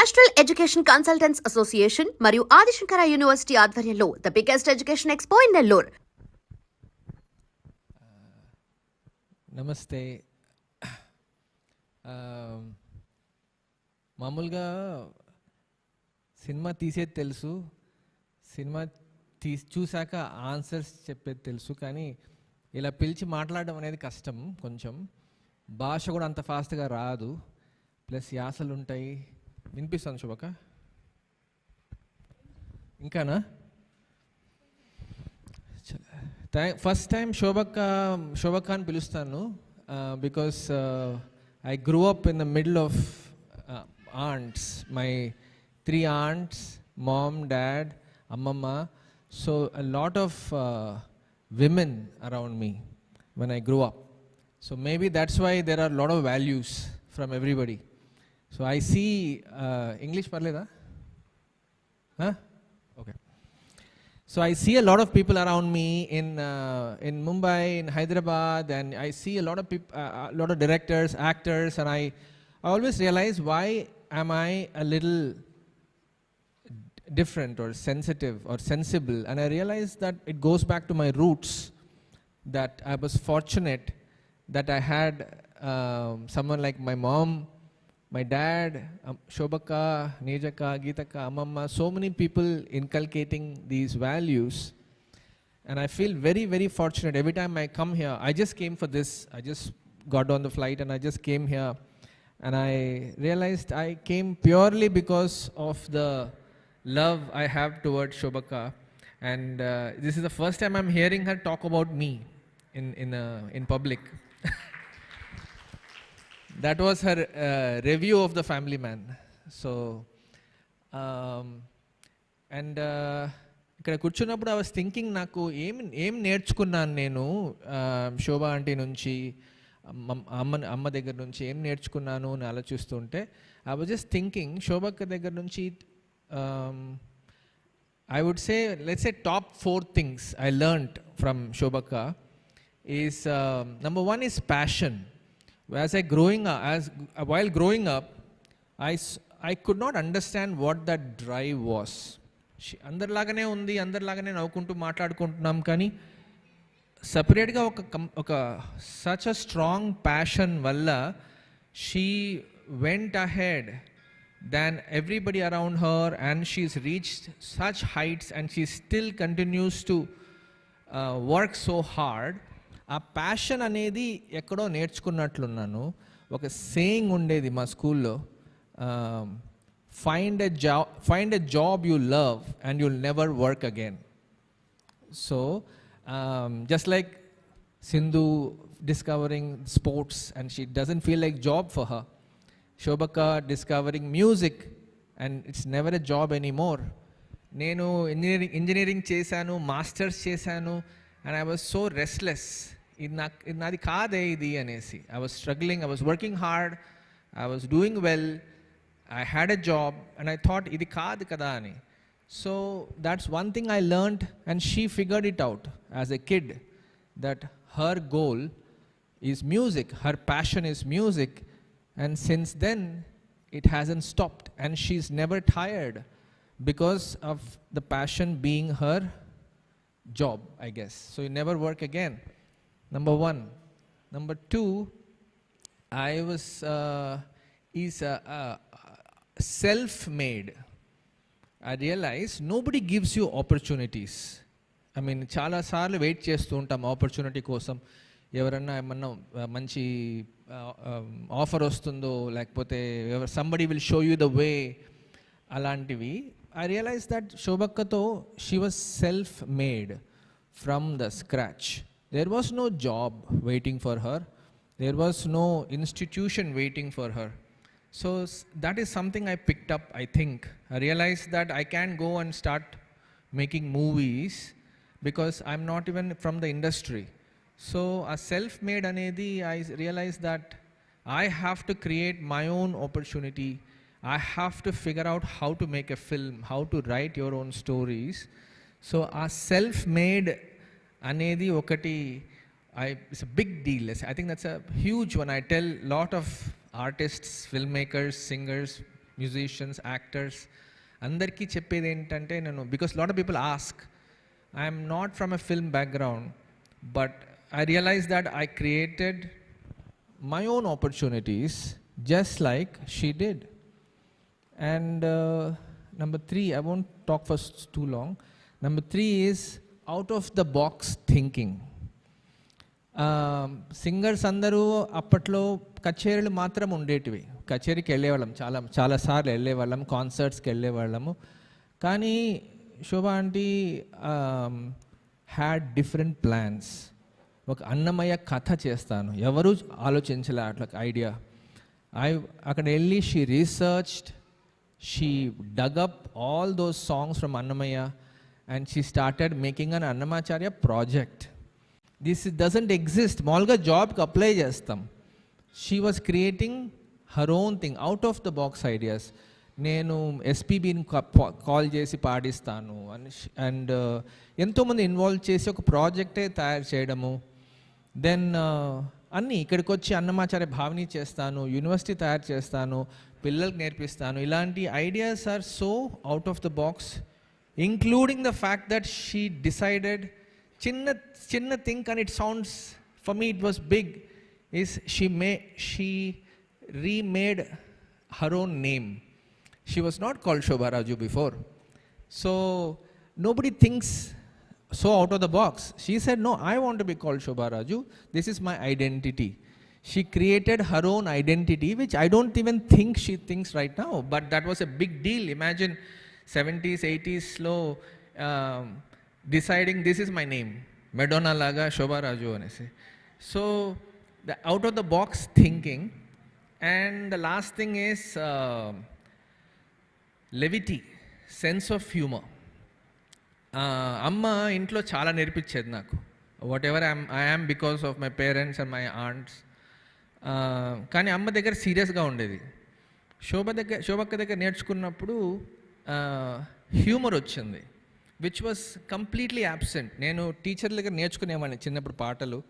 National education consultants association మరియు Adi Shankara university ఆధ్వర్యంలో the biggest education expo in Nellore. నమస్తే. మామూలుగా సినిమా తీసేది తెలుసు, సినిమా చూశాక ఆన్సర్స్ చెప్పేది తెలుసు, కానీ ఇలా పిలిచి మాట్లాడడం అనేది కష్టం. కొంచెం భాష కూడా అంత ఫాస్ట్గా రాదు, ప్లస్ యాసలు ఉంటాయి. వినిపిస్తాను శోభక్క? ఇంకానా? ఫస్ట్ టైం శోభక్క అని పిలుస్తాను because I grew up in the middle of aunts, my 3 aunts, mom, dad, అమ్మమ్మ. So a lot of women around me when I grew up. So maybe that's why there are a lot of values from everybody. So I see English parleda? Huh? Okay. So I see a lot of people around me in Mumbai, in Hyderabad, and I see a lot of people, a lot of directors, actors, and I always realize, why am I a little different or sensitive or sensible? And I realized that it goes back to my roots, that I was fortunate that I had someone like my mom, my dad, Shobhakka, Nejaka, Geetaka, Amamma, so many people inculcating these values. And I feel very, very fortunate every time I come here. I just came for this. I just got on the flight and I just came here. And I realized I came purely because of the love I have towards Shobhakka. And this is the first time I'm hearing her talk about me in public. That was her review of the Family Man. So, and ఇక్కడ కూర్చున్నప్పుడు I was thinking, నాకు ఏం నేర్చుకున్నాను నేను శోభా aunty నుంచి, అమ్మ దగ్గర నుంచి ఏం నేర్చుకున్నాను అని ఆలోచిస్తుంటే ఐ వాజ్ జస్ట్ థింకింగ్, శోభక్క దగ్గర నుంచి I would say, let's say top 4 things I learned from శోభక్క is, number 1 is passion. While growing up, I could not understand what that drive was. అందరిలాగానే ఉంది, అందరిలాగానే నవ్వుకుంటూ మాట్లాడుకుంటున్నాం, కానీ సపరేట్గా ఒక such a strong passion వల్ల she went ahead than everybody around her, and she's reached such heights, and she still continues to work so hard. ఆ passion అనేది ఎక్కడో నేర్చుకున్నట్లున్నాను. ఒక సేయింగ్ ఉండేది మా స్కూల్లో, find a job you love and you'll never work again. So just like Sindhu discovering sports and she doesn't feel like job for her, Shobhakka discovering music and it's never a job anymore. నేను engineering చేశాను, masters చేశాను, and I was so restless. ఇది నాది కాదే ఇది అనేసి. I was struggling, I was working hard, I was doing well, I had a job, and I thought ఇది కాదు కదా అని. So that's one thing I learned, and she figured it out as a kid, that her goal is music, her passion is music, and since then it hasn't stopped, and she's never tired because of the passion being her job, I guess. So you never work again. Number 1. Number 2, I was self-made. I realized nobody gives you opportunities. I mean, చాలా సార్లు wait చేస్తూ ఉంటాం opportunity కోసం. ఎవరన్నా ఏమన్నా మంచి offer వస్తుందో, లేకపోతే somebody will show you the way, అలాంటివి. I realized that Shobhakkato, she was self-made from the scratch. There was no job waiting for her. There was no institution waiting for her. So that is something I picked up, I think. I realized that I can't go and start making movies because I'm not even from the industry. So a self-made anedi, I realized that I have to create my own opportunity. I have to figure out how to make a film, how to write your own stories. So a self-made anedi okati, it's a big deal. I think that's a huge one. I tell lot of artists, filmmakers, singers, musicians, actors, అందరికీ చెప్పేది ఏంటంటే నేను, because lot of people ask, I'm not from a film background, but I realized that I created my own opportunities just like she did. And number 3, I won't talk for too long. Number 3 is out of the box thinking. Singers అందరూ అప్పట్లో కచేరీలు మాత్రం ఉండేటివి. కచేరీకి వెళ్ళేవాళ్ళం, చాలాసార్లు వెళ్ళేవాళ్ళం, కాన్సర్ట్స్కి వెళ్ళేవాళ్ళము. కానీ శోభా aunty had different plans. ఒక అన్నమయ్య కథ చేస్తాను, ఎవరు ఆలోచించలే అట్లా ఐడియా. అక్కడ వెళ్ళి she researched, she dug up all those songs from Annamayya and she started making an Annamacharya project. This doesn't exist. మామూలుగా జాబ్కి అప్లై చేస్తాం. She was creating her own thing, out of the box ideas. నేను ఎస్పీబీని call చేసి పాడిస్తాను and ఎంతోమంది involve చేసి ఒక ప్రాజెక్టే తయారు చేయడము. దెన్ అన్నీ ఇక్కడికి వచ్చి అన్నమాచార్య భావని చేస్తాను, యూనివర్సిటీ తయారు చేస్తాను, పిల్లలకు నేర్పిస్తాను. ఇలాంటి ideas are so out of the box, including the fact that she decided చిన్న thing and it sounds for me it was big, is she remade her own name. She was not called Shobha Raju before. So nobody thinks so out of the box. She said, no, I want to be called Shobha Raju. This is my identity. She created her own identity, which I don't even think she thinks right now. But that was a big deal. Imagine 70s, 80s slow deciding this is my name. Madonna laga Shobha Raju anese. So the out of the box thinking. And the last thing is levity, sense of humour. అమ్మ ఇంట్లో చాలా నేర్పించేది నాకు. Whatever I am because of my parents and my aunts. కానీ అమ్మ దగ్గర సీరియస్గా ఉండేది. శోభక్క దగ్గర నేర్చుకున్నప్పుడు హ్యూమర్ వచ్చింది, విచ్ వాజ్ కంప్లీట్లీ యాబ్సెంట్. నేను టీచర్ దగ్గర నేర్చుకునేవాడిని చిన్నప్పుడు పాటలు,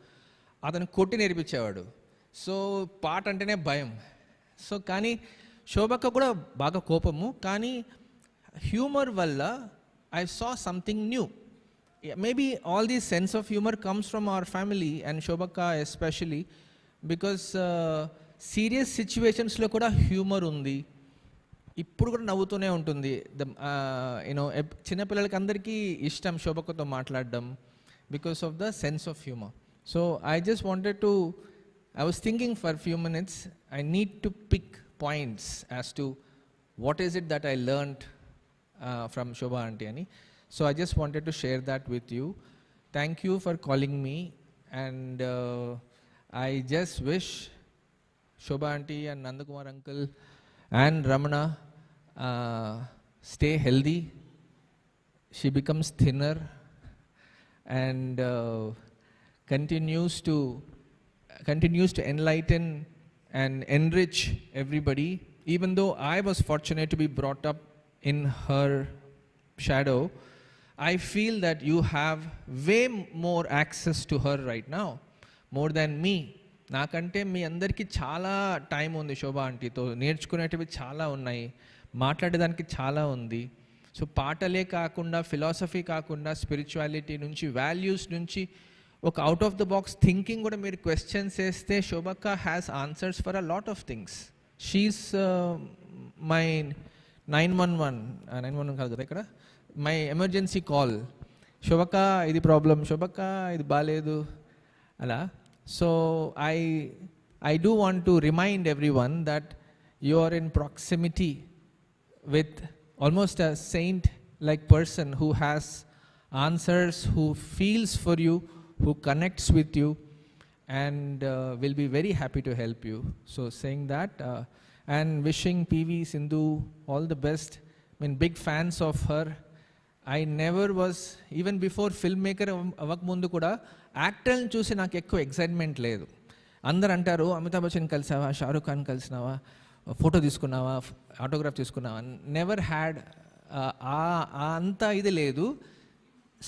అతను కొట్టి నేర్పించేవాడు. సో పాట అంటేనే భయం. సో కానీ శోభక్క కూడా బాగా కోపము, కానీ హ్యూమర్ వల్ల I saw something new. Maybe all these sense of humour comes from our family and శోభక్క ఎస్పెషలీ, బికాస్ సీరియస్ సిచ్యువేషన్స్లో కూడా హ్యూమర్ ఉంది. ఇప్పుడు కూడా నవ్వుతూనే ఉంటుంది. యూనో చిన్నపిల్లలకి అందరికీ ఇష్టం శోభక్కతో మాట్లాడడం because of the sense of humour. So I just wanted to, I was thinking for a few minutes, I need to pick points as to what is it that I learned from Shobha Aunty Ani. So I just wanted to share that with you. Thank you for calling me, and I just wish Shobha Aunty and Nandakumar uncle and Ramana stay healthy. She becomes thinner and continues to enlighten and enrich everybody. Even though I was fortunate to be brought up in her shadow, I feel that you have way more access to her right now, more than me. నాకంటే మీ అందరికీ చాలా time ఉంది శోభా ఆంటీతో, నేర్చుకునేటివి చాలా ఉన్నాయి, మాట్లాడేదానికి చాలా ఉంది. So పాటలే కాకుండా, ఫిలాసఫీ కాకుండా, స్పిరిచువాలిటీ నుంచి, వాల్యూస్ నుంచి, ఒక out of the box thinking కూడా మీరు క్వశ్చన్స్ వేస్తే శోభక్క has answers for a lot of things. She is my 911 కాదు కదా ఇక్కడ, మై ఎమర్జెన్సీ కాల్. శోభక్క ఇది ప్రాబ్లం, శోభక్క ఇది బాగాలేదు అలా. So I do want to remind everyone that you are in proximity with almost a saint like person who has answers, who feels for you, who connects with you, and will be very happy to help you. So saying that and wishing PV Sindhu all the best. I mean, big fans of her. I never was, even before filmmaker avak mundu kuda actor ni chusi naaku ekku excitement ledu. Andaru antaru Amitabh Bachchan kalsava, Shah Rukh Khan kalsinava, photo తీసుకున్నావా, autograph తీసుకున్నావా, never had అంతా ఇది లేదు.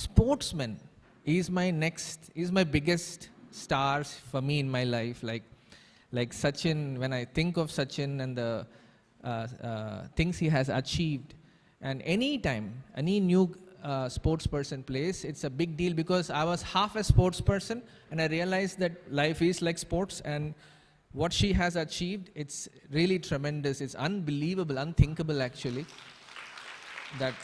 Sports men is my biggest stars for me in my life. Like Sachin, when I think of Sachin and the things he has achieved. And any time, any new sports person plays, it's a big deal because I was half a sports person and I realized that life is like sports, and what she has achieved, it's really tremendous. It's unbelievable, unthinkable actually. That